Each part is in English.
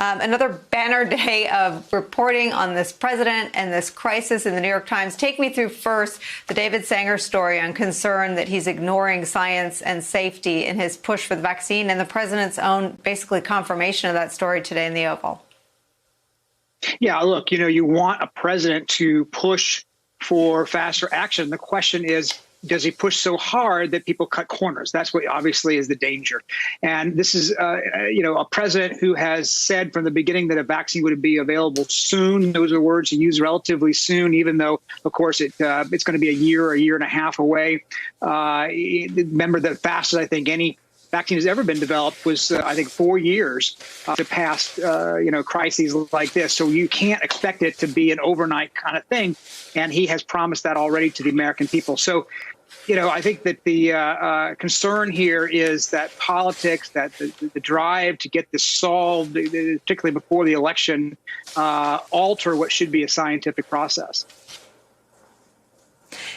Another banner day of reporting on this president and this crisis in the New York Times. Take me through first the David Sanger story on concern that he's ignoring science and safety in his push for the vaccine, and the president's own basically confirmation of that story today in the Oval. Yeah, look, you want a president to push for faster action. The question is, does he push so hard that people cut corners? That's what obviously is the danger. And this is, a president who has said from the beginning that a vaccine would be available soon. Those are words he used, relatively soon, even though, of course, it's going to be a year and a half away. Remember, the fastest I think any vaccine has ever been developed was, 4 years to pass, crises like this. So you can't expect it to be an overnight kind of thing. And he has promised that already to the American people. So, I think that the concern here is that politics, that the drive to get this solved, particularly before the election, alter what should be a scientific process.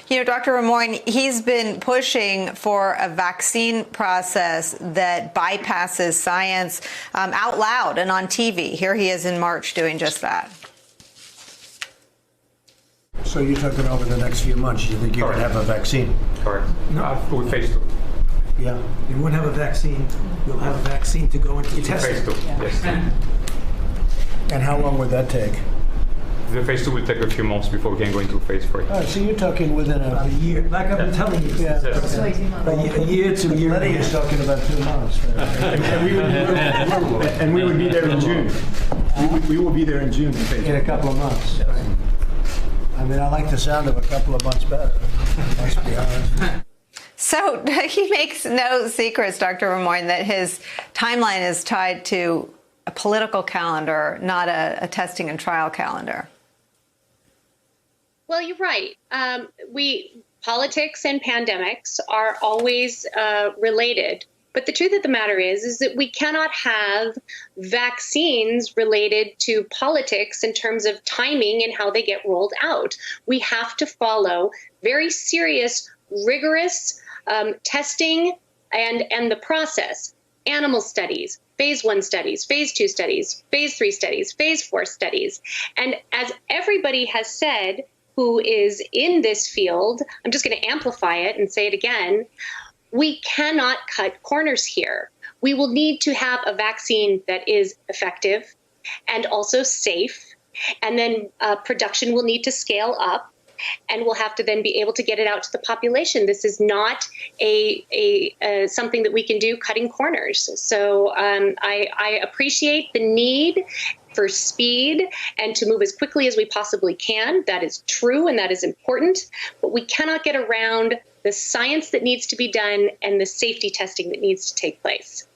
Dr. Rimoin, he's been pushing for a vaccine process that bypasses science out loud and on TV. Here he is in March doing just that. So you're talking over the next few months, you think you would have a vaccine? Correct. No, with phase 2. Yeah. You won't have a vaccine. You'll have a vaccine to go into testing. Phase 2, yes. And how long would that take? The phase 2 will take a few months before we can go into phase 3. Oh, so you're talking within About a year. Like I've been telling you. Yeah. A year to a year. Letty is talking about 2 months. And we would be there in June. We will be there in June. In a couple of months. Yes. Right. I mean, I like the sound of a couple of months better, must be honest. So he makes no secrets, Dr. Rimoin, that his timeline is tied to a political calendar, not a testing and trial calendar. Well, you're right. Politics and pandemics are always related. But the truth of the matter is that we cannot have vaccines related to politics in terms of timing and how they get rolled out. We have to follow very serious, rigorous testing and the process. Animal studies, phase 1 studies, phase 2 studies, phase 3 studies, phase 4 studies. And as everybody has said who is in this field, I'm just going to amplify it and say it again, we cannot cut corners here. We will need to have a vaccine that is effective and also safe, and then production will need to scale up, and we'll have to then be able to get it out to the population. This is not something that we can do cutting corners. So I appreciate the need for speed and to move as quickly as we possibly can. That is true and that is important, but we cannot get around the science that needs to be done and the safety testing that needs to take place.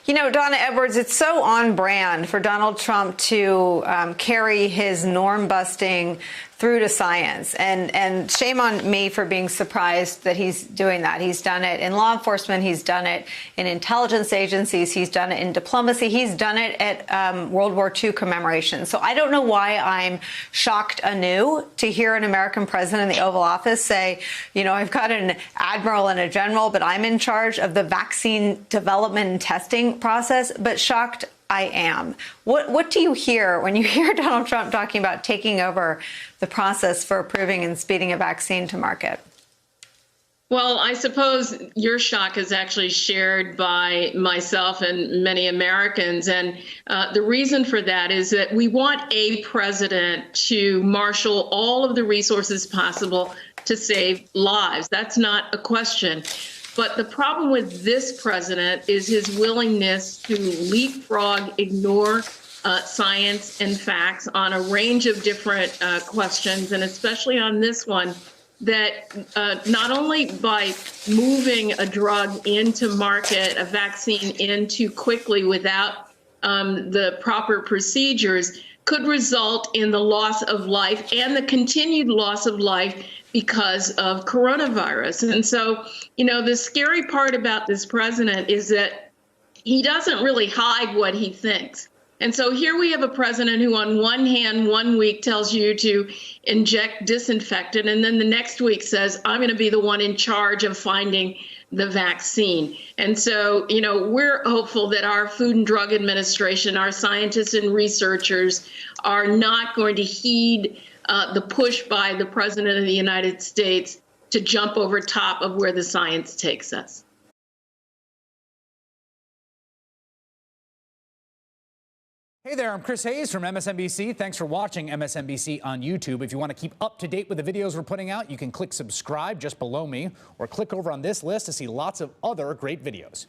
Donna Edwards, it's so on brand for Donald Trump to carry his norm-busting through to science. And shame on me for being surprised that he's doing that. He's done it in law enforcement. He's done it in intelligence agencies. He's done it in diplomacy. He's done it at World War II commemoration. So I don't know why I'm shocked anew to hear an American president in the Oval Office say, I've got an admiral and a general, but I'm in charge of the vaccine development and testing process. But shocked I am. What do you hear when you hear Donald Trump talking about taking over the process for approving and speeding a vaccine to market? Well, I suppose your shock is actually shared by myself and many Americans. And the reason for that is that we want a president to marshal all of the resources possible to save lives. That's not a question. But the problem with this president is his willingness to leapfrog, ignore science and facts on a range of different questions, and especially on this one, that not only by moving a drug into market, a vaccine in too quickly without the proper procedures, could result in the loss of life and the continued loss of life because of coronavirus. And so, the scary part about this president is that he doesn't really hide what he thinks. And so here we have a president who on one hand, 1 week tells you to inject disinfectant, and then the next week says, I'm going to be the one in charge of finding the vaccine. And so, we're hopeful that our Food and Drug Administration, our scientists and researchers are not going to heed the push by the President of the United States to jump over top of where the science takes us. Hey there, I'm Chris Hayes from MSNBC. Thanks for watching MSNBC on YouTube. If you want to keep up to date with the videos we're putting out, you can click subscribe just below me or click over on this list to see lots of other great videos.